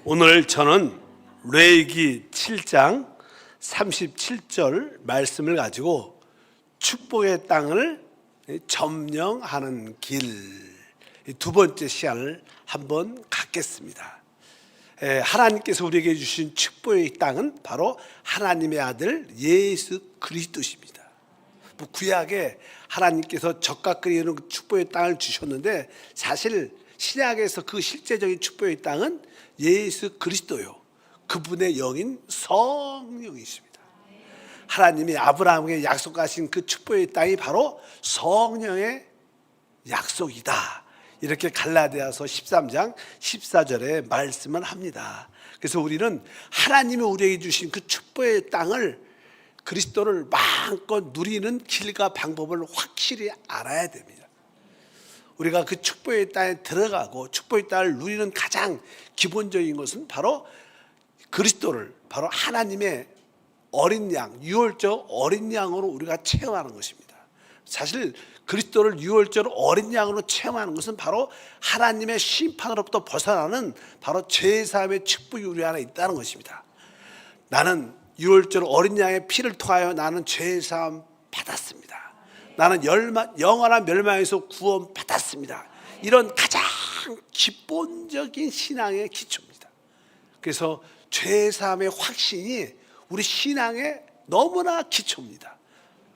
오늘 저는 레위기 7장 37절 말씀을 가지고 축복의 땅을 점령하는 길, 두 번째 시간을 한번 갖겠습니다. 하나님께서 우리에게 주신 축복의 땅은 바로 하나님의 아들 예수 그리스도십니다. 구약에 하나님께서 적과 끓이는 축복의 땅을 주셨는데, 사실 신약에서 그 실제적인 축복의 땅은 예수 그리스도요, 그분의 영인 성령이십니다. 하나님이 아브라함에게 약속하신 그 축복의 땅이 바로 성령의 약속이다, 이렇게 갈라디아서 13장 14절에 말씀을 합니다. 그래서 우리는 하나님이 우리에게 주신 그 축복의 땅을, 그리스도를 마음껏 누리는 길과 방법을 확실히 알아야 됩니다. 우리가 그 축복의 땅에 들어가고 축복의 땅을 누리는 가장 기본적인 것은 바로 그리스도를, 바로 하나님의 어린 양, 유월절 어린 양으로 우리가 체험하는 것입니다. 사실 그리스도를 유월절 어린 양으로 체험하는 것은 바로 하나님의 심판으로부터 벗어나는 바로 죄사함의 축복이 우리 안에 있다는 것입니다. 나는 유월절 어린 양의 피를 통하여 나는 죄사함 받았습니다. 나는 영원한 멸망에서 구원 받았습니다. 이런 가장 기본적인 신앙의 기초입니다. 그래서 죄사함의 확신이 우리 신앙의 너무나 기초입니다.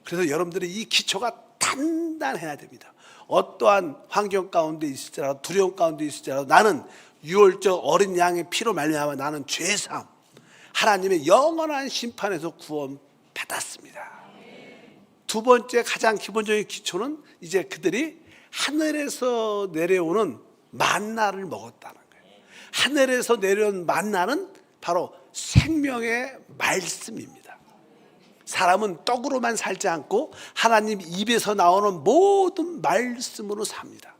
그래서 여러분들이 이 기초가 단단해야 됩니다. 어떠한 환경 가운데 있을지라도, 두려움 가운데 있을지라도, 나는 유월절 어린 양의 피로 말미암아 나는 죄사함, 하나님의 영원한 심판에서 구원 받았습니다. 두 번째 가장 기본적인 기초는 이제 그들이 하늘에서 내려오는 만나를 먹었다는 거예요. 하늘에서 내려온 만나는 바로 생명의 말씀입니다. 사람은 떡으로만 살지 않고 하나님 입에서 나오는 모든 말씀으로 삽니다.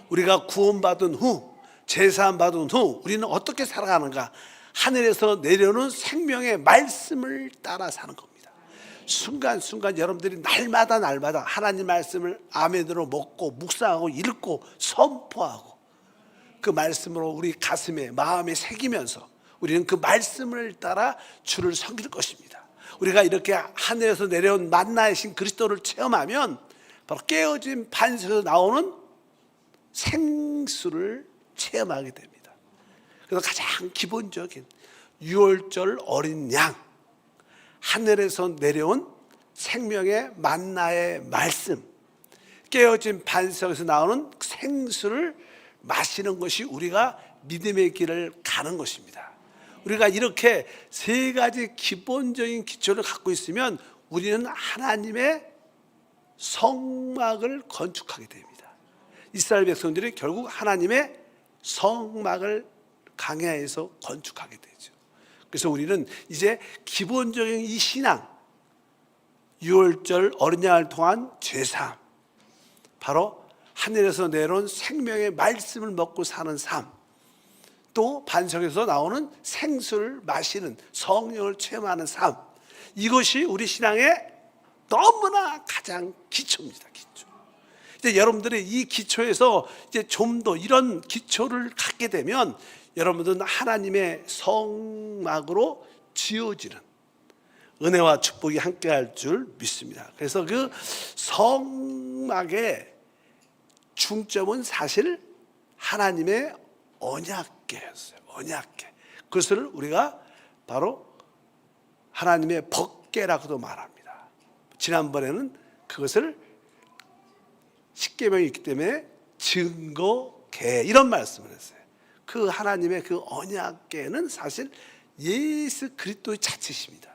우리가 구원받은 후, 제사함 받은 후 우리는 어떻게 살아가는가? 하늘에서 내려오는 생명의 말씀을 따라 사는 겁니다. 순간순간 여러분들이 날마다 하나님 말씀을 아멘으로 먹고 묵상하고 읽고 선포하고, 그 말씀으로 우리 가슴에 마음에 새기면서 우리는 그 말씀을 따라 주를 섬길 것입니다. 우리가 이렇게 하늘에서 내려온 만나이신 그리스도를 체험하면 바로 깨어진 반석에서 나오는 생수를 체험하게 됩니다. 그래서 가장 기본적인 유월절 어린 양, 하늘에서 내려온 생명의 만나의 말씀, 깨어진 반석에서 나오는 생수를 마시는 것이 우리가 믿음의 길을 가는 것입니다. 우리가 이렇게 세 가지 기본적인 기초를 갖고 있으면 우리는 하나님의 성막을 건축하게 됩니다. 이스라엘 백성들이 결국 하나님의 성막을 강야에서 건축하게 되죠. 그래서 우리는 이제 기본적인 이 신앙, 유월절 어린 양을 통한 죄사함, 바로 하늘에서 내려온 생명의 말씀을 먹고 사는 삶, 또 반석에서 나오는 생수를 마시는 성령을 체험하는 삶, 이것이 우리 신앙의 너무나 가장 기초입니다. 기초. 이제 여러분들이 이 기초에서 이제 좀 더 이런 기초를 갖게 되면 여러분들은 하나님의 성막으로 지어지는 은혜와 축복이 함께할 줄 믿습니다. 그래서 그 성막의 중점은 사실 하나님의 언약궤였어요. 언약궤. 그것을 우리가 바로 하나님의 법궤라고도 말합니다. 지난번에는 그것을 십계명이 있기 때문에 증거궤, 이런 말씀을 했어요. 그 하나님의 그 언약궤는 사실 예수 그리스도의 자체십니다.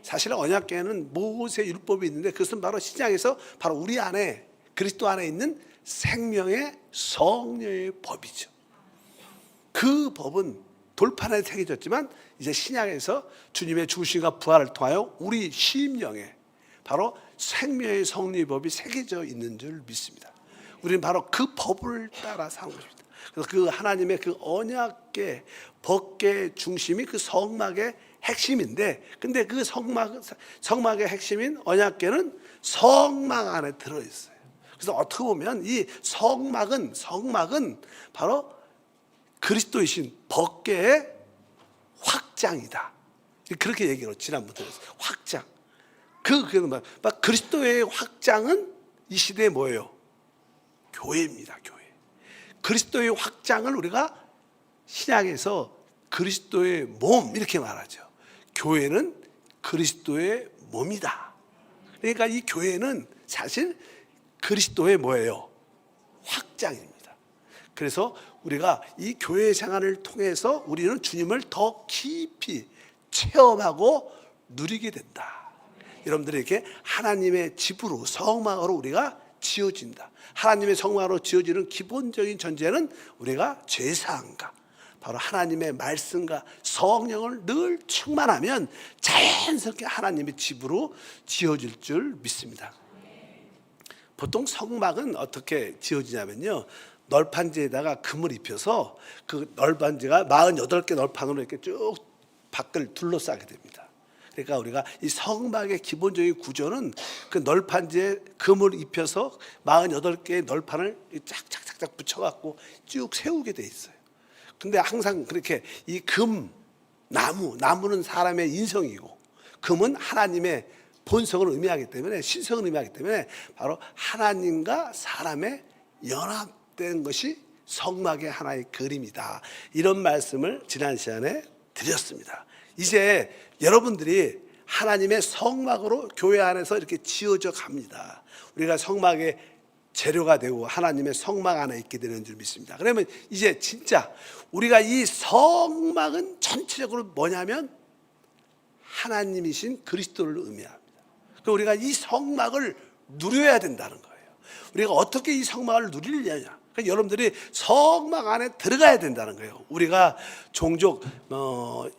사실 언약궤는 모세 율법이 있는데 그것은 바로 신약에서 바로 우리 안에, 그리스도 안에 있는 생명의 성령의 법이죠. 그 법은 돌판에 새겨졌지만 이제 신약에서 주님의 죽으심과 부활을 통하여 우리 심령에 바로 생명의 성령의 법이 새겨져 있는 줄 믿습니다. 우리는 바로 그 법을 따라 사는 것입니다. 그래서 그 하나님의 그 언약궤, 법궤의 중심이 그 성막의 핵심인데, 근데 그 성막의 핵심인 언약궤는 성막 안에 들어있어요. 그래서 어떻게 보면 이 성막은 바로 그리스도이신 법궤의 확장이다. 그렇게 얘기를 지난번에 들었어요. 확장. 막 그리스도의 확장은 이 시대에 뭐예요? 교회입니다. 교회. 그리스도의 확장을 우리가 신약에서 그리스도의 몸 이렇게 말하죠. 교회는 그리스도의 몸이다. 그러니까 이 교회는 사실 그리스도의 뭐예요? 확장입니다. 그래서 우리가 이 교회 생활을 통해서 우리는 주님을 더 깊이 체험하고 누리게 된다. 여러분들이 이렇게 하나님의 집으로 성막으로 우리가 지어진다. 하나님의 성막으로 지어지는 기본적인 전제는 우리가 죄사함과 바로 하나님의 말씀과 성령을 늘 충만하면 자연스럽게 하나님의 집으로 지어질 줄 믿습니다. 보통 성막은 어떻게 지어지냐면요, 널판지에다가 금을 입혀서 그 널판지가 48개 널판으로 이렇게 쭉 밖을 둘러싸게 됩니다. 그러니까 우리가 이 성막의 기본적인 구조는 그 널판지에 금을 입혀서 48개의 널판을 짝짝짝짝 붙여갖고 쭉 세우게 돼 있어요. 근데 항상 그렇게 이 나무는 사람의 인성이고 금은 하나님의 본성을 의미하기 때문에, 신성을 의미하기 때문에 바로 하나님과 사람의 연합된 것이 성막의 하나의 그림이다. 이런 말씀을 지난 시간에 드렸습니다. 이제 여러분들이 하나님의 성막으로 교회 안에서 이렇게 지어져 갑니다. 우리가 성막의 재료가 되고 하나님의 성막 안에 있게 되는 줄 믿습니다. 그러면 이제 진짜 우리가 이 성막은 전체적으로 뭐냐면 하나님이신 그리스도를 의미합니다. 그러니까 우리가 이 성막을 누려야 된다는 거예요. 우리가 어떻게 이 성막을 누리느냐. 그러니까 여러분들이 성막 안에 들어가야 된다는 거예요. 우리가 종종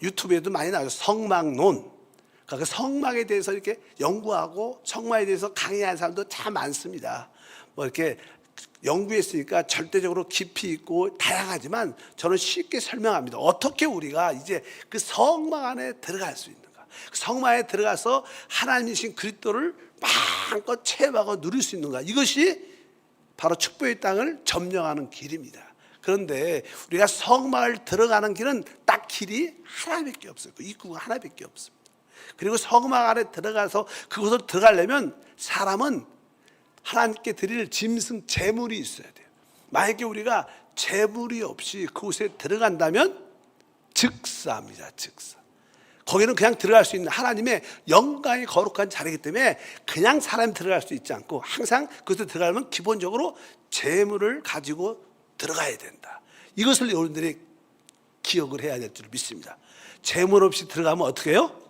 유튜브에도 많이 나와요. 성막론. 그러니까 그 성막에 대해서 이렇게 연구하고 성막에 대해서 강의하는 사람도 참 많습니다. 뭐 이렇게 연구했으니까 절대적으로 깊이 있고 다양하지만 저는 쉽게 설명합니다. 어떻게 우리가 이제 그 성막 안에 들어갈 수 있는가. 그 성막 안에 들어가서 하나님이신 그리스도를 마음껏 체험하고 누릴 수 있는가. 이것이 바로 축복의 땅을 점령하는 길입니다. 그런데 우리가 성막을 들어가는 길은 딱 길이 하나밖에 없어요. 그 입구가 하나밖에 없습니다. 그리고 성막 안에 들어가서 그곳을 들어가려면 사람은 하나님께 드릴 짐승 제물이 있어야 돼요. 만약에 우리가 제물이 없이 그곳에 들어간다면 즉사입니다. 즉사. 거기는 그냥 들어갈 수 있는 하나님의 영광이 거룩한 자리이기 때문에 그냥 사람이 들어갈 수 있지 않고 항상 그곳에 들어가려면 기본적으로 제물을 가지고 들어가야 된다. 이것을 여러분들이 기억을 해야 될 줄 믿습니다. 제물 없이 들어가면 어떻게 해요?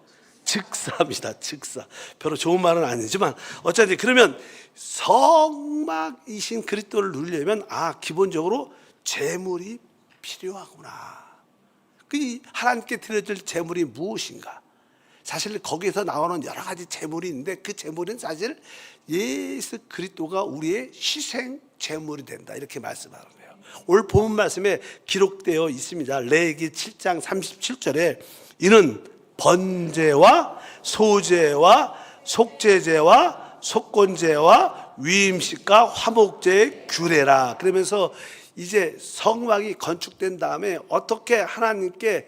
즉사입니다. 즉사. 별로 좋은 말은 아니지만 어쨌든 그러면 성막이신 그리스도를 누리려면 기본적으로 제물이 필요하구나. 그 하나님께 드려질 제물이 무엇인가? 사실 거기에서 나오는 여러 가지 제물이 있는데 그 제물은 사실 예수 그리스도가 우리의 희생 제물이 된다. 이렇게 말씀하는 거예요. 오늘 본문 말씀에 기록되어 있습니다. 레위기 7장 37절에 이는 번제와 소제와 속제제와 속건제와 위임식과 화목제의 규례라. 그러면서 이제 성막이 건축된 다음에 어떻게 하나님께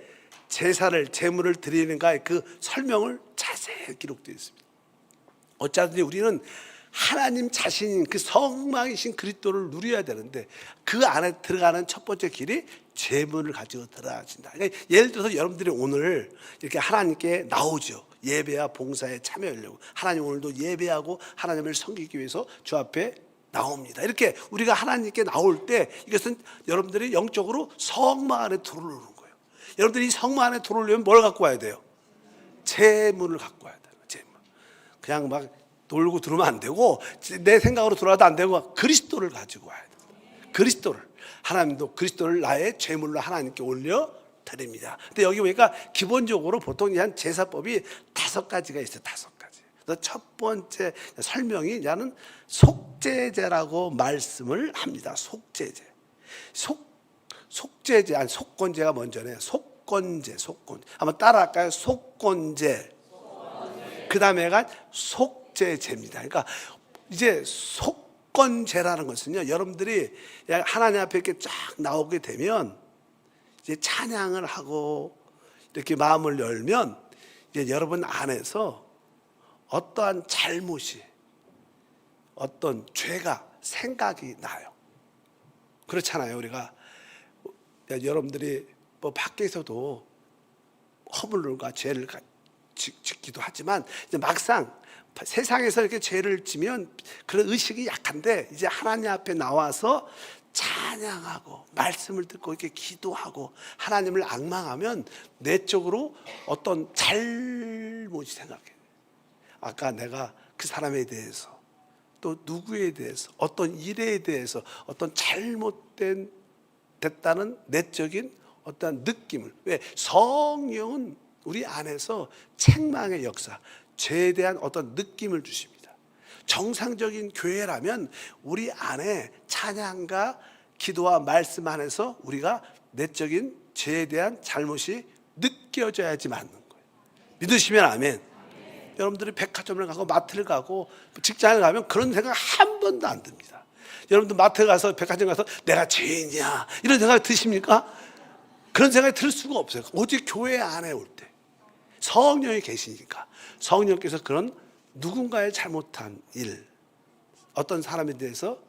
제물을 드리는가의 그 설명을 자세히 기록되어 있습니다. 어쩌든지 우리는 하나님 자신인 그 성막이신 그리스도를 누려야 되는데 그 안에 들어가는 첫 번째 길이 제물을 가지고 들어가신다. 그러니까 예를 들어서 여러분들이 오늘 이렇게 하나님께 나오죠. 예배와 봉사에 참여하려고. 하나님 오늘도 예배하고 하나님을 섬기기 위해서 주 앞에 나옵니다. 이렇게 우리가 하나님께 나올 때 이것은 여러분들이 영적으로 성막 안에 들어오는 거예요. 여러분들이 이 성막 안에 들어오려면 뭘 갖고 와야 돼요? 제물을 갖고 와야 돼요. 제물. 그냥 막 놀고 들어오면 안 되고 내 생각으로 들어와도 안 되고 그리스도를 가지고 와야 돼요. 그리스도를. 하나님도 그리스도를 나의 제물로 하나님께 올려 드립니다. 근데 여기 보니까 기본적으로 보통 한 제사법이 5가지가 있어요. 5가지. 그래서 첫 번째 설명이 나는 속제제라고 말씀을 합니다. 속제제. 속제제, 아니 속건제가 먼저네요. 속건제. 한번 따라할까요? 속건제. 그 다음에가 속제제입니다. 그러니까 이제 속건제라는 것은요, 여러분들이 하나님 앞에 이렇게 쫙 나오게 되면 이제 찬양을 하고 이렇게 마음을 열면 이제 여러분 안에서 어떠한 잘못이, 어떤 죄가 생각이 나요. 그렇잖아요. 우리가 여러분들이 뭐 밖에서도 허물과 죄를 짓기도 하지만 이제 막상 세상에서 이렇게 죄를 지면 그런 의식이 약한데, 이제 하나님 앞에 나와서 찬양하고 말씀을 듣고 이렇게 기도하고 하나님을 앙망하면 내적으로 어떤 잘못이 생각해요. 아까 내가 그 사람에 대해서, 또 누구에 대해서, 어떤 일에 대해서 어떤 됐다는 내적인 어떤 느낌을, 왜 성령은 우리 안에서 책망의 역사, 죄에 대한 어떤 느낌을 주십니다. 정상적인 교회라면 우리 안에 찬양과 기도와 말씀 안에서 우리가 내적인 죄에 대한 잘못이 느껴져야지 맞는 거예요. 믿으시면 아멘. 여러분들이 백화점을 가고 마트를 가고 직장을 가면 그런 생각 한 번도 안 듭니다. 여러분들 마트 가서 백화점 가서 내가 죄인이야 이런 생각 드십니까? 그런 생각이 들 수가 없어요. 오직 교회 안에 올 때 성령이 계시니까, 성령께서 그런 누군가의 잘못한 일, 어떤 사람에 대해서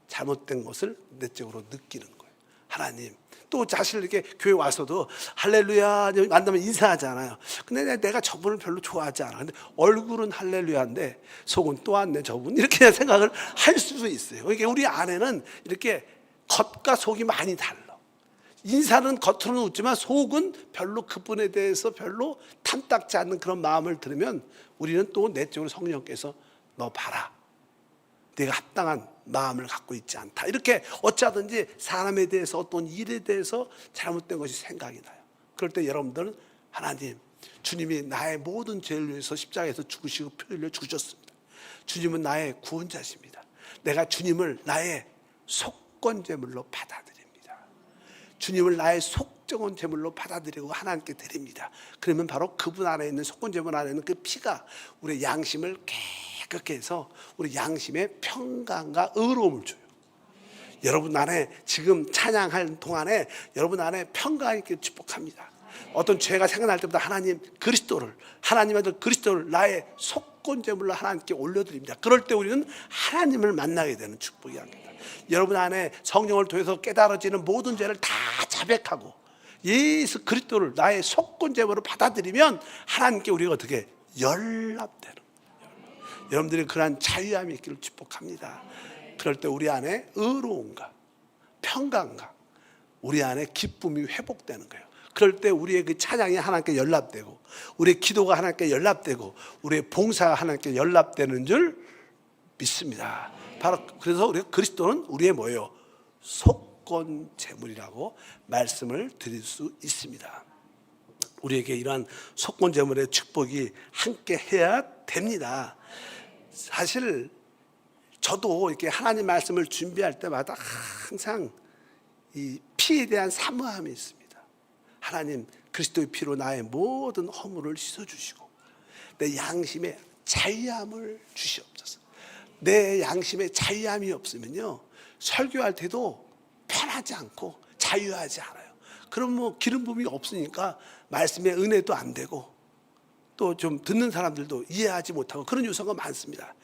잘못된 것을 내적으로 느끼는 거예요. 하나님, 또 사실 이렇게 교회 와서도 할렐루야 만나면 인사하잖아요. 근데 내가 저분을 별로 좋아하지 않아. 근데 얼굴은 할렐루야인데 속은 또 왔네 저분, 이렇게 생각을 할 수도 있어요. 그러니까 우리 안에는 이렇게 겉과 속이 많이 달라. 인사는 겉으로는 웃지만 속은 별로 그분에 대해서 별로 탐탁지 않는 그런 마음을 들으면 우리는 또 내적으로 성령께서 너 봐라, 네가 합당한 마음을 갖고 있지 않다, 이렇게 어찌하든지 사람에 대해서 어떤 일에 대해서 잘못된 것이 생각이 나요. 그럴 때 여러분들은 하나님, 주님이 나의 모든 죄를 위해서 십자가에서 죽으시고 피 흘려 죽으셨습니다. 주님은 나의 구원자십니다. 내가 주님을 나의 속건제물로 받아들입니다. 주님을 나의 속정원 제물로 받아들이고 하나님께 드립니다. 그러면 바로 그분 안에 있는 속건제물 안에 있는 그 피가 우리의 양심을 깨끗게 해서 우리 양심의 평강과 의로움을 줘요. 여러분 안에 지금 찬양할 동안에 여러분 안에 평강이 있게 축복합니다. 어떤 죄가 생각날 때마다 하나님 그리스도를, 하나님 아들 그리스도를 나의 속건제물로 하나님께 올려드립니다. 그럴 때 우리는 하나님을 만나게 되는 축복이 합니다. 여러분 안에 성령을 통해서 깨달아지는 모든 죄를 다 자백하고 예수 그리스도를 나의 속건제물로 받아들이면 하나님께 우리가 어떻게 연합되는, 여러분들이 그러한 자유함이 있기를 축복합니다. 그럴 때 우리 안에 의로움과 평강과 우리 안에 기쁨이 회복되는 거예요. 그럴 때 우리의 그 찬양이 하나님께 연합되고 우리의 기도가 하나님께 연합되고 우리의 봉사가 하나님께 연합되는 줄 믿습니다. 바로 그래서 우리가 그리스도는 우리의 뭐예요? 속건 제물이라고 말씀을 드릴 수 있습니다. 우리에게 이러한 속건 제물의 축복이 함께 해야 됩니다. 사실 저도 이렇게 하나님 말씀을 준비할 때마다 항상 이 피에 대한 사모함이 있습니다. 하나님, 그리스도의 피로 나의 모든 허물을 씻어주시고 내 양심에 자유함을 주시옵소서. 내 양심에 자유함이 없으면요, 설교할 때도 편하지 않고 자유하지 않아요. 그럼 뭐 기름 부음이 없으니까 말씀의 은혜도 안 되고 또 좀 듣는 사람들도 이해하지 못하고 그런 요소가 많습니다.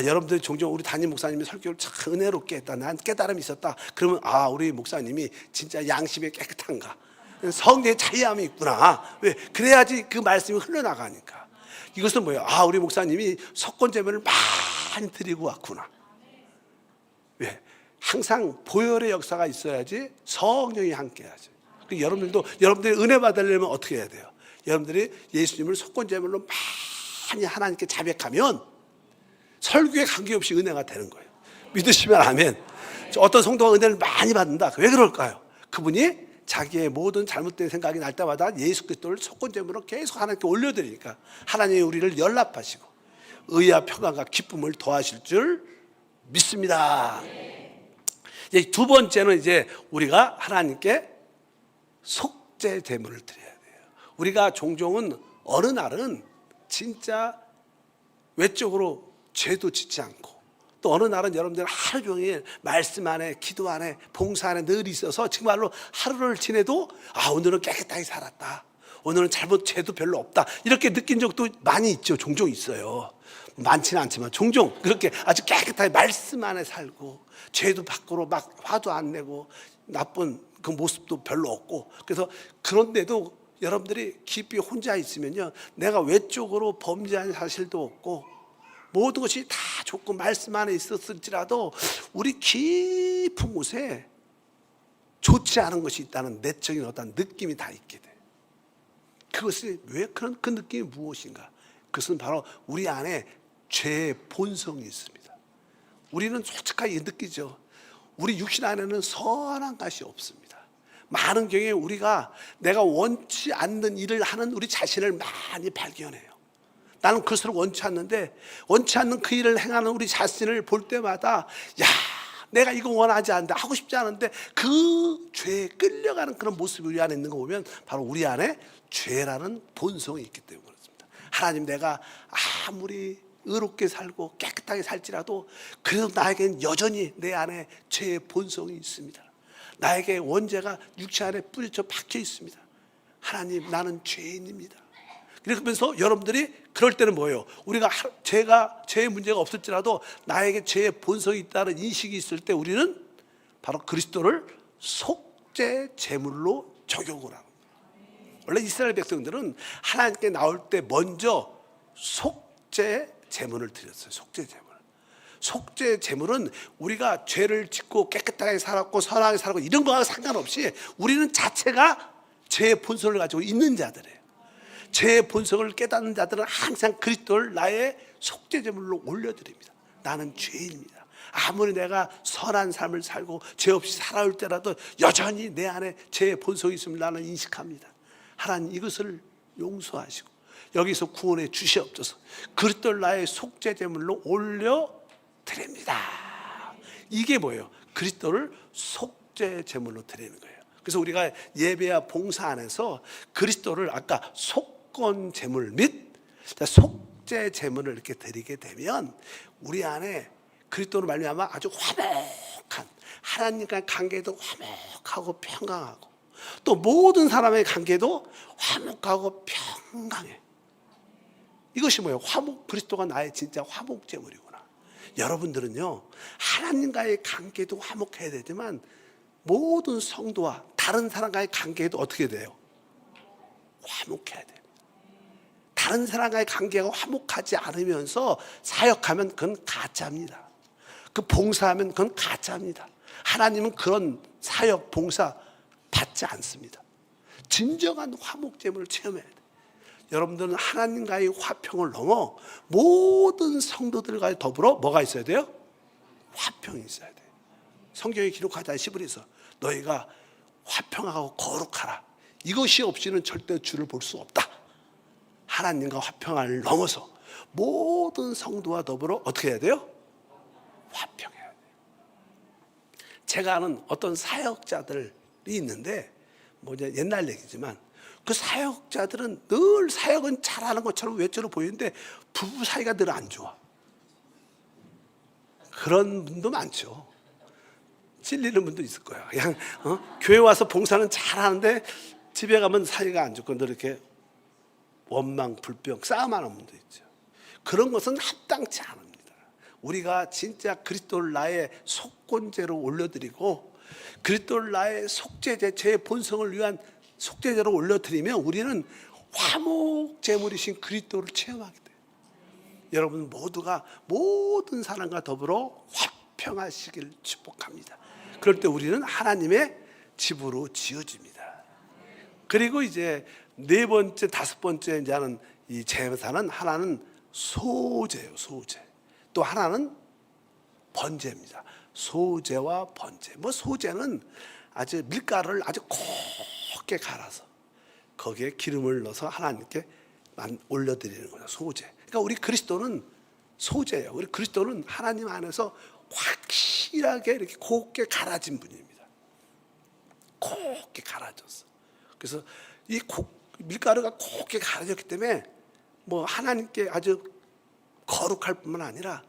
여러분들이 종종 우리 담임 목사님이 설교를 참 은혜롭게 했다, 난 깨달음이 있었다, 그러면 우리 목사님이 진짜 양심이 깨끗한가, 성령의 자유함이 있구나. 왜? 그래야지 그 말씀이 흘러나가니까. 이것은 뭐예요? 우리 목사님이 속건제물을 많이 드리고 왔구나. 왜? 항상 보혈의 역사가 있어야지 성령이 함께하죠. 여러분들이 은혜 받으려면 어떻게 해야 돼요? 여러분들이 예수님을 속건제물로 많이 하나님께 자백하면 설교에 관계없이 은혜가 되는 거예요. 믿으시면 아멘. 어떤 성도가 은혜를 많이 받는다. 왜 그럴까요? 그분이 자기의 모든 잘못된 생각이 날 때마다 예수 그리스도를 속건제물로 계속 하나님께 올려드리니까 하나님이 우리를 연합하시고 의와 평안과 기쁨을 더하실 줄 믿습니다. 이제 두 번째는 이제 우리가 하나님께 속죄 제물을 드려야 돼요. 우리가 종종은 어느 날은 진짜 외적으로 죄도 짓지 않고 또 어느 날은 여러분들 하루 종일 말씀 안에, 기도 안에, 봉사 안에 늘 있어서 정말로 하루를 지내도 오늘은 깨끗하게 살았다, 오늘은 죄도 별로 없다. 이렇게 느낀 적도 많이 있죠. 종종 있어요. 많지는 않지만 종종 그렇게 아주 깨끗하게 말씀 안에 살고 죄도 밖으로 막 화도 안 내고 나쁜 그 모습도 별로 없고, 그래서 그런데도 여러분들이 깊이 혼자 있으면요, 내가 외적으로 범죄한 사실도 없고 모든 것이 다 좋고 말씀 안에 있었을지라도 우리 깊은 곳에 좋지 않은 것이 있다는 내적인 어떤 느낌이 다 있게 돼. 그것이 왜 그런 그 느낌이 무엇인가? 그것은 바로 우리 안에 죄의 본성이 있습니다. 우리는 솔직하게 느끼죠. 우리 육신 안에는 선한 것이 없습니다. 많은 경우에 우리가 내가 원치 않는 일을 하는 우리 자신을 많이 발견해요. 나는 그것을 원치 않는데 원치 않는 그 일을 행하는 우리 자신을 볼 때마다 야, 내가 이거 원하지 않는데, 하고 싶지 않은데 그 죄에 끌려가는 그런 모습이 우리 안에 있는 거 보면 바로 우리 안에 죄라는 본성이 있기 때문에 그렇습니다. 하나님, 내가 아무리 의롭게 살고 깨끗하게 살지라도 그래도 나에게는 여전히 내 안에 죄의 본성이 있습니다. 나에게 원죄가 육체 안에 뿌리쳐 박혀 있습니다. 하나님, 나는 죄인입니다. 그러면서 여러분들이 그럴 때는 뭐예요? 우리가 죄의 문제가 없을지라도 나에게 죄의 본성이 있다는 인식이 있을 때 우리는 바로 그리스도를 속죄 제물로 적용을 하고, 원래 이스라엘 백성들은 하나님께 나올 때 먼저 속죄 제물을 드렸어요. 속죄 제물. 속죄 제물은 우리가 죄를 짓고 깨끗하게 살았고 선하게 살았고 이런 거와 상관없이 우리는 자체가 죄의 본성을 가지고 있는 자들이에요. 죄의 본성을 깨닫는 자들은 항상 그리스도를 나의 속죄 제물로 올려드립니다. 나는 죄인입니다. 아무리 내가 선한 삶을 살고 죄 없이 살아올 때라도 여전히 내 안에 죄의 본성이 있음을 나는 인식합니다. 하나님, 이것을 용서하시고 여기서 구원해 주시옵소서. 그리스도를 나의 속죄 제물로 올려드립니다. 이게 뭐예요? 그리스도를 속죄 제물로 드리는 거예요. 그래서 우리가 예배와 봉사 안에서 그리스도를 아까 속건 제물 및 속죄 제물을 이렇게 드리게 되면 우리 안에 그리스도로 말미암아 아주 화목한, 하나님과의 관계도 화목하고 평강하고 또 모든 사람의 관계도 화목하고 평강해. 이것이 뭐예요? 그리스도가 나의 진짜 화목 제물이구나. 여러분들은요, 하나님과의 관계도 화목해야 되지만 모든 성도와 다른 사람과의 관계도 어떻게 돼요? 화목해야 돼요. 다른 사람과의 관계가 화목하지 않으면서 사역하면 그건 가짜입니다. 그 봉사하면 그건 가짜입니다. 하나님은 그런 사역, 봉사 받지 않습니다. 진정한 화목 제물을 체험해야 돼요. 여러분들은 하나님과의 화평을 넘어 모든 성도들과 더불어 뭐가 있어야 돼요? 화평이 있어야 돼요. 성경에 기록하자 시브리서 너희가 화평하고 거룩하라. 이것이 없이는 절대 주를 볼 수 없다. 하나님과 화평을 넘어서 모든 성도와 더불어 어떻게 해야 돼요? 화평해야 돼요. 제가 아는 어떤 사역자들이 있는데 뭐 이제 옛날 얘기지만 그 사역자들은 늘 사역은 잘하는 것처럼 외적으로 보이는데 부부 사이가 늘 안 좋아. 그런 분도 많죠. 찔리는 분도 있을 거야. 그냥 교회 와서 봉사는 잘하는데 집에 가면 사이가 안 좋고 늘 이렇게 원망, 불평, 싸움하는 분도 있죠. 그런 것은 합당치 않습니다. 우리가 진짜 그리스도를 나의 속건제로 올려드리고 그리스도를 나의 속죄제, 제 본성을 위한 속죄제로 올려드리면 우리는 화목 제물이신 그리스도를 체험하게 돼요. 여러분 모두가 모든 사람과 더불어 화평하시길 축복합니다. 그럴 때 우리는 하나님의 집으로 지어집니다. 그리고 이제 네 번째, 다섯 번째 이제 하는 이 제사는 하나는 소제예요, 소제. 또 하나는 번제입니다. 소제와 번제. 뭐 소제는 아주 밀가루를 아주 곱게 갈아서 거기에 기름을 넣어서 하나님께 올려드리는 거죠. 소제. 그러니까 우리 그리스도는 소제예요. 우리 그리스도는 하나님 안에서 확실하게 이렇게 곱게 갈아진 분입니다. 곱게 갈아졌어. 그래서 이 밀가루가 곱게 갈아졌기 때문에 뭐 하나님께 아주 거룩할 뿐만 아니라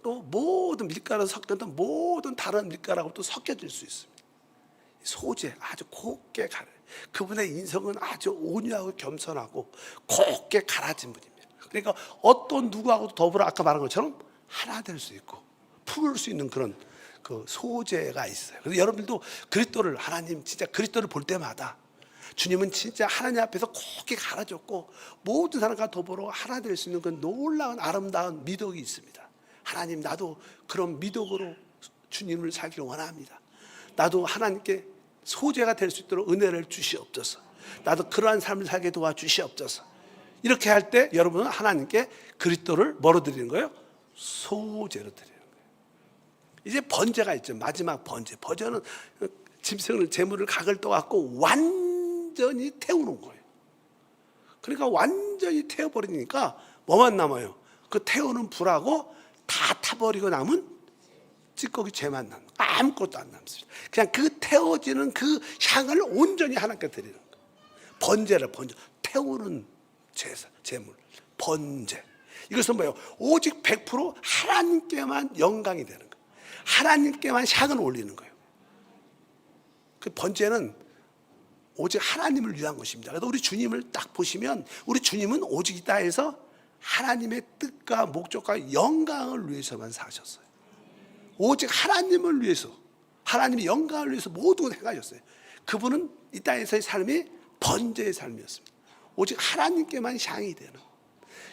또 모든 밀가루 섞였던 모든 다른 밀가루하고 또 섞여질 수 있습니다. 소재 아주 곱게 갈아요. 그분의 인성은 아주 온유하고 겸손하고 곱게 갈아진 분입니다. 그러니까 어떤 누구하고도 더불어 아까 말한 것처럼 하나 될 수 있고 품을 수 있는 그런 그 소재가 있어요. 그래서 여러분들도 그리스도를, 하나님 진짜 그리스도를 볼 때마다 주님은 진짜 하나님 앞에서 곱게 갈아줬고 모든 사람과 더불어 하나 될 수 있는 그 놀라운 아름다운 미덕이 있습니다. 하나님, 나도 그런 미덕으로 주님을 살기를 원합니다. 나도 하나님께 소재가 될 수 있도록 은혜를 주시옵소서. 나도 그러한 삶을 살게 도와주시옵소서. 이렇게 할 때 여러분은 하나님께 그리스도를 뭐로 드리는 거예요? 소재로 드리는 거예요. 이제 번제가 있죠. 마지막 번제. 번제는 짐승을, 제물을 각을 떠갖고 완전히 태우는 거예요. 그러니까 완전히 태워버리니까 뭐만 남아요? 그 태우는 불하고 다 타버리고 남은 찌꺼기 죄만 남는, 아무것도 안 남습니다. 그냥 그 태워지는 그 향을 온전히 하나님께 드리는 거예요. 번제를, 번제, 태우는 제사, 제물, 번제. 이것은 뭐예요? 오직 100% 하나님께만 영광이 되는 거예요. 하나님께만 향을 올리는 거예요. 그 번제는 오직 하나님을 위한 것입니다. 그래서 우리 주님을 딱 보시면 우리 주님은 오직 이 땅에서 하나님의 뜻과 목적과 영광을 위해서만 사셨어요. 오직 하나님을 위해서, 하나님의 영광을 위해서 모든 걸 행하셨어요. 그분은 이 땅에서의 삶이 번제의 삶이었습니다. 오직 하나님께만 향이 되는,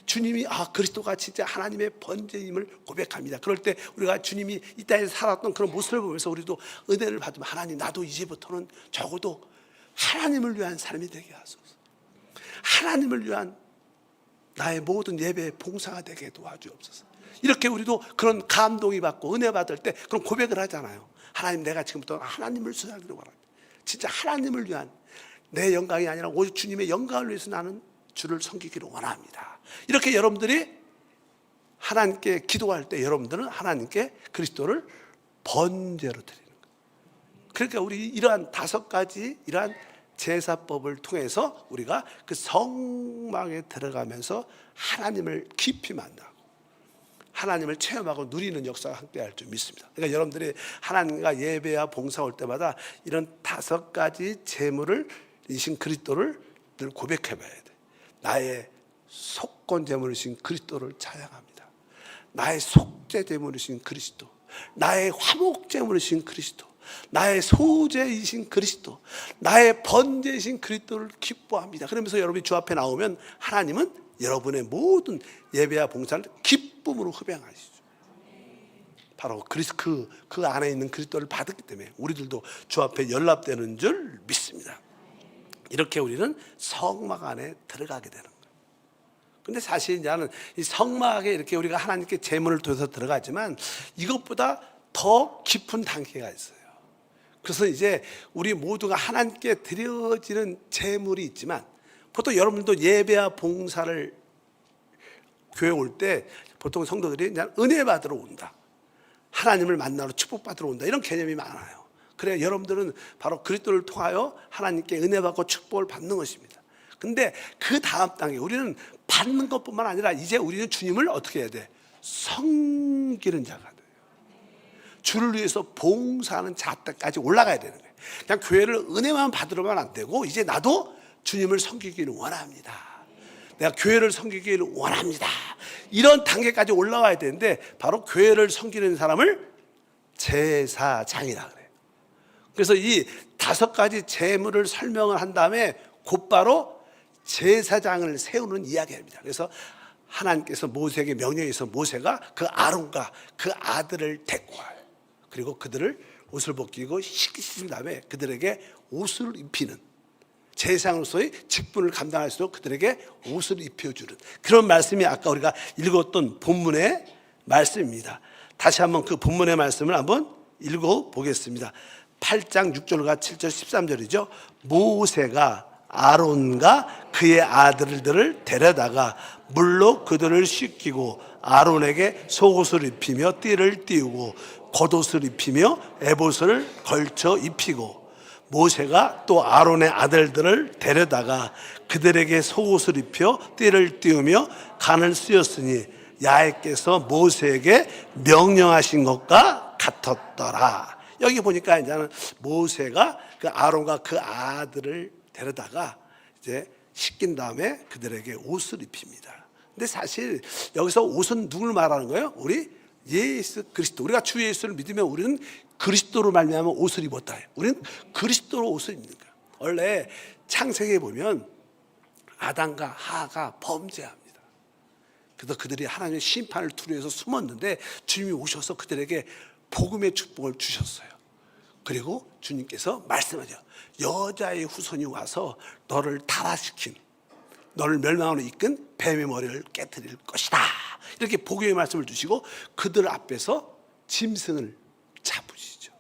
주님이 그리스도가 진짜 하나님의 번제임을 고백합니다. 그럴 때 우리가 주님이 이 땅에서 살았던 그런 모습을 보면서 우리도 은혜를 받으면, 하나님, 나도 이제부터는 적어도 하나님을 위한 삶이 되게 하소서. 하나님을 위한 나의 모든 예배의 봉사가 되게 도와주옵소서. 이렇게 우리도 그런 감동이 받고 은혜 받을 때 그런 고백을 하잖아요. 하나님, 내가 지금부터 하나님을 수사하기를 원합니다. 진짜 하나님을 위한 내 영광이 아니라 오직 주님의 영광을 위해서 나는 주를 섬기기를 원합니다. 이렇게 여러분들이 하나님께 기도할 때 여러분들은 하나님께 그리스도를 번제로 드리는 거예요. 그러니까 우리 이러한 5가지 이러한 제사법을 통해서 우리가 그 성막에 들어가면서 하나님을 깊이 만나고 하나님을 체험하고 누리는 역사가 함께할 줄 믿습니다. 그러니까 여러분들이 하나님과 예배와 봉사 올 때마다 이런 5가지 제물을 이신 그리스도를 늘 고백해봐야 돼. 나의 속건 제물이신 그리스도를 찬양합니다. 나의 속죄 제물이신 그리스도, 나의 화목 제물이신 그리스도, 나의 소재이신 그리스도, 나의 번제이신 그리스도를 기뻐합니다. 그러면서 여러분이 주 앞에 나오면 하나님은 여러분의 모든 예배와 봉사를 기쁨으로 흡양하시죠. 바로 그 안에 있는 그리스도를 받았기 때문에 우리들도 주 앞에 연락되는 줄 믿습니다. 이렇게 우리는 성막 안에 들어가게 되는 거예요. 근데 사실 나는 이 성막에 이렇게 우리가 하나님께 제물을 통해서 들어가지만 이것보다 더 깊은 단계가 있어요. 그래서 이제 우리 모두가 하나님께 드려지는 제물이 있지만, 보통 여러분도 예배와 봉사를 교회 올 때 보통 성도들이 그냥 은혜 받으러 온다, 하나님을 만나러 축복받으러 온다, 이런 개념이 많아요. 그래 여러분들은 바로 그리스도를 통하여 하나님께 은혜 받고 축복을 받는 것입니다. 근데 그 다음 단계, 우리는 받는 것뿐만 아니라 이제 우리는 주님을 어떻게 해야 돼? 섬기는 자가 돼요. 주를 위해서 봉사하는 자까지 올라가야 되는 거예요. 그냥 교회를 은혜만 받으러만 안 되고, 이제 나도 주님을 섬기기를 원합니다. 내가 교회를 섬기기를 원합니다. 이런 단계까지 올라와야 되는데, 바로 교회를 섬기는 사람을 제사장이라 그래요. 그래서 이 5가지 제물을 설명을 한 다음에 곧바로 제사장을 세우는 이야기입니다. 그래서 하나님께서 모세에게 명령해서 모세가 그 아론과 그 아들을 데리고 와요. 그리고 그들을 옷을 벗기고 씻긴 다음에 그들에게 옷을 입히는, 제사장으로서의 직분을 감당할 수 있도록 그들에게 옷을 입혀주는 그런 말씀이 아까 우리가 읽었던 본문의 말씀입니다. 다시 한번 그 본문의 말씀을 한번 읽어보겠습니다. 8장 6절과 7절 13절이죠. 모세가 아론과 그의 아들들을 데려다가 물로 그들을 씻기고 아론에게 속옷을 입히며 띠를 띠우고 겉옷을 입히며 에봇을 걸쳐 입히고, 모세가 또 아론의 아들들을 데려다가 그들에게 속옷을 입혀 띠를 띠우며 간을 씌웠으니 야훼께서 모세에게 명령하신 것과 같았더라. 여기 보니까 이제는 모세가 그 아론과 그 아들을 데려다가 이제 씻긴 다음에 그들에게 옷을 입힙니다. 근데 사실 여기서 옷은 누굴 말하는 거예요? 우리 예수 그리스도. 우리가 주 예수를 믿으면 우리는 그리스도로 말미암아 옷을 입었다. 우리는 그리스도로 옷을 입는 거야. 원래 창세기에 보면 아담과 하가 범죄합니다. 그래서 그들이 하나님의 심판을 두려워해서 숨었는데 주님이 오셔서 그들에게 복음의 축복을 주셨어요. 그리고 주님께서 말씀하죠. 여자의 후손이 와서 너를 타락시킨, 너를 멸망으로 이끈 뱀의 머리를 깨트릴 것이다. 이렇게 복음의 말씀을 주시고 그들 앞에서 짐승을 잡으시죠.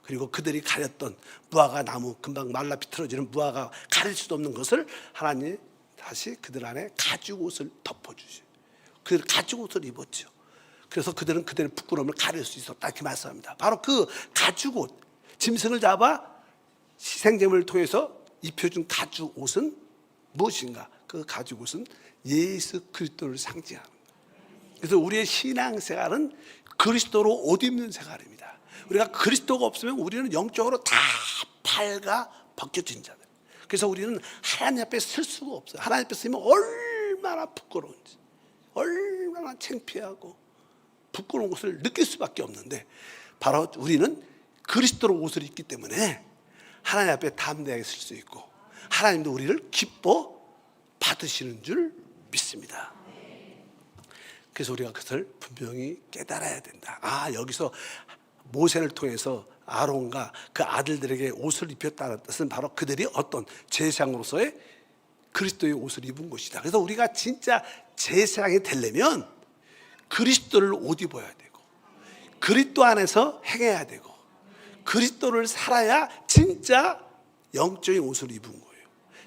그리고 그들이 가렸던 무화과 나무, 금방 말라 비틀어지는 무화과 가릴 수도 없는 것을 하나님이 다시 그들 안에 가죽 옷을 덮어주시죠. 그들 가죽 옷을 입었죠. 그래서 그들은 그들의 부끄러움을 가릴 수 있었다 이렇게 말씀합니다. 바로 그 가죽 옷, 짐승을 잡아 희생제물을 통해서 입혀준 가죽 옷은 무엇인가? 그 가죽 옷은 예수 그리스도를 상징하는 거예요. 그래서 우리의 신앙생활은 그리스도로 옷 입는 생활입니다. 우리가 그리스도가 없으면 우리는 영적으로 다 팔가 벗겨진 자들. 그래서 우리는 하나님 앞에 설 수가 없어요. 하나님 앞에 서면 얼마나 부끄러운지, 얼마나 창피하고 부끄러운 것을 느낄 수밖에 없는데, 바로 우리는 그리스도로 옷을 입기 때문에 하나님 앞에 담대하게 설 수 있고 하나님도 우리를 기뻐 받으시는 줄 믿습니다. 그래서 우리가 그것을 분명히 깨달아야 된다. 여기서 모세를 통해서 아론과 그 아들들에게 옷을 입혔다는 뜻은 바로 그들이 어떤 제사장으로서의 그리스도의 옷을 입은 것이다. 그래서 우리가 진짜 제사장이 되려면 그리스도를 옷 입어야 되고 그리스도 안에서 행해야 되고 그리스도를 살아야 진짜 영적인 옷을 입은 거예요.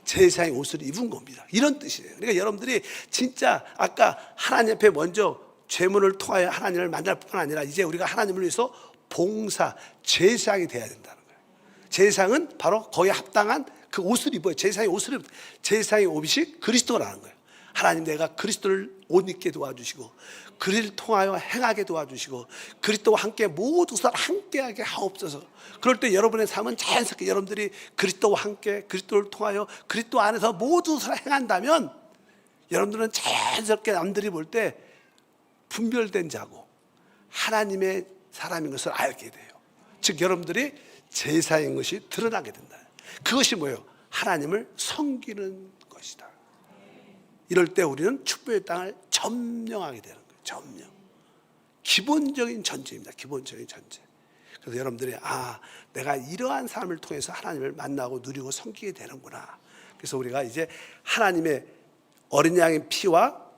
제사장의 옷을 입은 겁니다. 이런 뜻이에요. 그러니까 여러분들이 진짜 아까 하나님 앞에 먼저 죄문을 통하여 하나님을 만날 뿐만 아니라 이제 우리가 하나님을 위해서 봉사, 제사장이 돼야 된다는 거예요. 제사장은 바로 거기에 합당한 그 옷을 입어요. 제사장의 옷을 입어요. 제사장의 옷이 그리스도라는 거예요. 하나님, 내가 그리스도를 옷 입게 도와주시고 그리스도를 통하여 행하게 도와주시고 그리스도와 함께 모든 것을 함께하게 하옵소서. 그럴 때 여러분의 삶은 자연스럽게 여러분들이 그리스도와 함께 그리스도를 통하여 그리스도 안에서 모든 것을 행한다면 여러분들은 자연스럽게 남들이 볼 때 분별된 자고 하나님의 사람인 것을 알게 돼요. 즉 여러분들이 제사인 것이 드러나게 된다. 그것이 뭐예요? 하나님을 섬기는 것이다. 이럴 때 우리는 축복의 땅을 점령하게 되는 거예요. 점령. 기본적인 전제입니다. 기본적인 전제. 그래서 여러분들이 내가 이러한 삶을 통해서 하나님을 만나고 누리고 섬기게 되는구나. 그래서 우리가 이제 하나님의 어린 양의 피와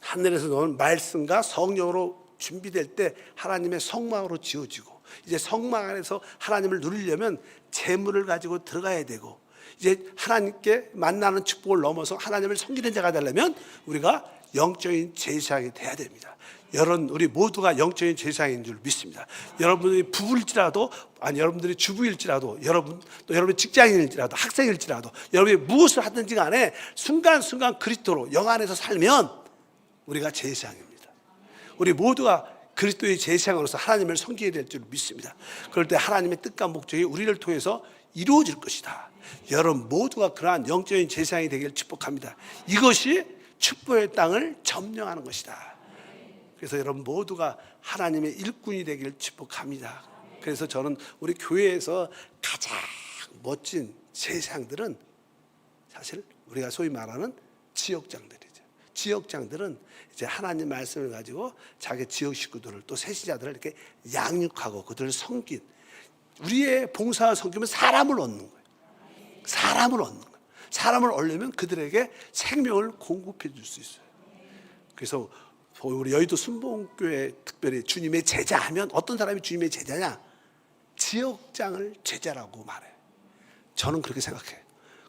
하늘에서 나온 말씀과 성령으로 준비될 때 하나님의 성막으로 지어지고 이제 성막 안에서 하나님을 누리려면 재물을 가지고 들어가야 되고 이제 하나님께 만나는 축복을 넘어서 하나님을 섬기는 자가 되려면 우리가 영적인 제사장이 돼야 됩니다. 여러분, 우리 모두가 영적인 제사장인 줄 믿습니다. 여러분들이 부부일지라도 아니 여러분들이 주부일지라도 여러분 또 여러분이 직장인일지라도 학생일지라도 여러분이 무엇을 하든지 간에 순간순간 그리스도로 영 안에서 살면 우리가 제사장입니다. 우리 모두가 그리스도의 제사장으로서 하나님을 섬기게 될 줄 믿습니다. 그럴 때 하나님의 뜻과 목적이 우리를 통해서 이루어질 것이다. 여러분 모두가 그러한 영적인 제사장이 되기를 축복합니다. 이것이 축복의 땅을 점령하는 것이다. 그래서 여러분 모두가 하나님의 일꾼이 되기를 축복합니다. 그래서 저는 우리 교회에서 가장 멋진 제사장들은 사실 우리가 소위 말하는 지역장들이죠. 지역장들은 이제 하나님 말씀을 가지고 자기 지역 식구들을 또 세시자들을 이렇게 양육하고 그들을 섬긴, 우리의 봉사와 섬기면 사람을 얻는 거예요. 사람을 얻는 거예요. 사람을 얻으려면 그들에게 생명을 공급해 줄 수 있어요. 그래서 우리 여의도 순복음교회 특별히 주님의 제자하면 어떤 사람이 주님의 제자냐? 지역장을 제자라고 말해요. 저는 그렇게 생각해요.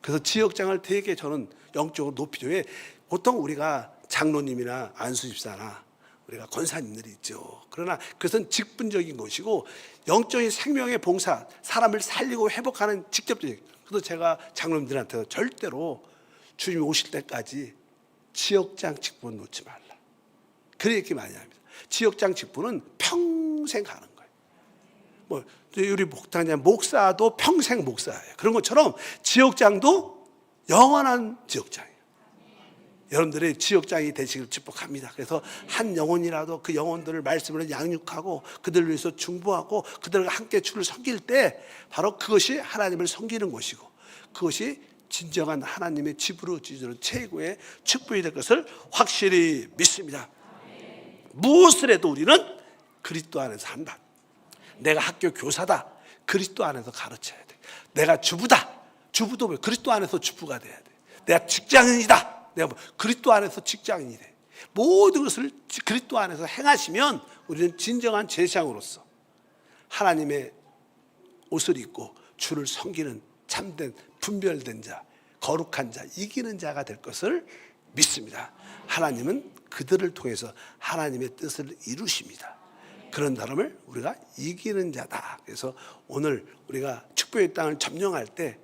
그래서 지역장을 되게 저는 영적으로 높이죠. 왜? 보통 우리가 장로님이나 안수집사나 우리가 권사님들이 있죠. 그러나 그것은 직분적인 것이고 영적인 생명의 봉사, 사람을 살리고 회복하는 직접적인. 그래서 제가 장로님들한테 절대로 주님이 오실 때까지 지역장 직분 놓지 말라. 그렇게 많이 합니다. 지역장 직분은 평생 가는 거예요. 뭐 우리 목사도 평생 목사예요. 그런 것처럼 지역장도 영원한 지역장이에요. 여러분들의 지역장이 되시길 축복합니다. 그래서 한 영혼이라도 그 영혼들을 말씀으로 양육하고 그들을 위해서 중보하고 그들과 함께 주를 섬길 때 바로 그것이 하나님을 섬기는 것이고 그것이 진정한 하나님의 집으로 지주는 최고의 축복이 될 것을 확실히 믿습니다. 무엇을 해도 우리는 그리스도 안에서 한다. 내가 학교 교사다. 그리스도 안에서 가르쳐야 돼. 내가 주부다. 주부도 그리스도 안에서 주부가 돼야 돼. 내가 직장인이다. 내가 그리스도 안에서 직장인이 돼. 모든 것을 그리스도 안에서 행하시면 우리는 진정한 제사장으로서 하나님의 옷을 입고 주를 섬기는 참된 분별된 자, 거룩한 자, 이기는 자가 될 것을 믿습니다. 하나님은 그들을 통해서 하나님의 뜻을 이루십니다. 그런 사람을 우리가 이기는 자다. 그래서 오늘 우리가 축복의 땅을 점령할 때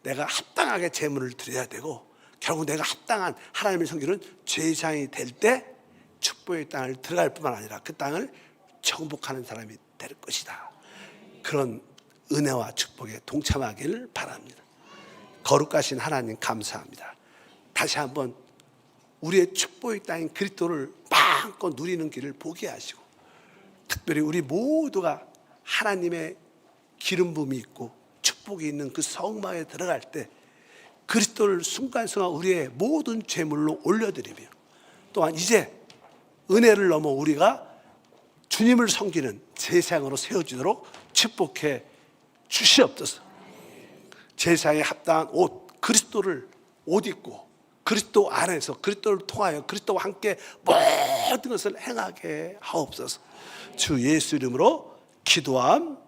내가 합당하게 제물을 드려야 되고 결국 내가 합당한 하나님을 섬기는 제사장이 될 때 축복의 땅을 들어갈 뿐만 아니라 그 땅을 정복하는 사람이 될 것이다. 그런 은혜와 축복에 동참하기를 바랍니다. 거룩하신 하나님 감사합니다. 다시 한번 우리의 축복의 땅인 그리스도를 마음껏 누리는 길을 보게 하시고 특별히 우리 모두가 하나님의 기름 부음이 있고 축복이 있는 그 성막에 들어갈 때 그리스도를 순간순간 우리의 모든 죄물로 올려드리며 또한 이제 은혜를 넘어 우리가 주님을 섬기는 제사장으로 세워지도록 축복해 주시옵소서. 제사장에 합당한 옷, 그리스도를 옷 입고 그리스도 안에서 그리스도를 통하여 그리스도와 함께 모든 것을 행하게 하옵소서. 주 예수 이름으로 기도함나이다.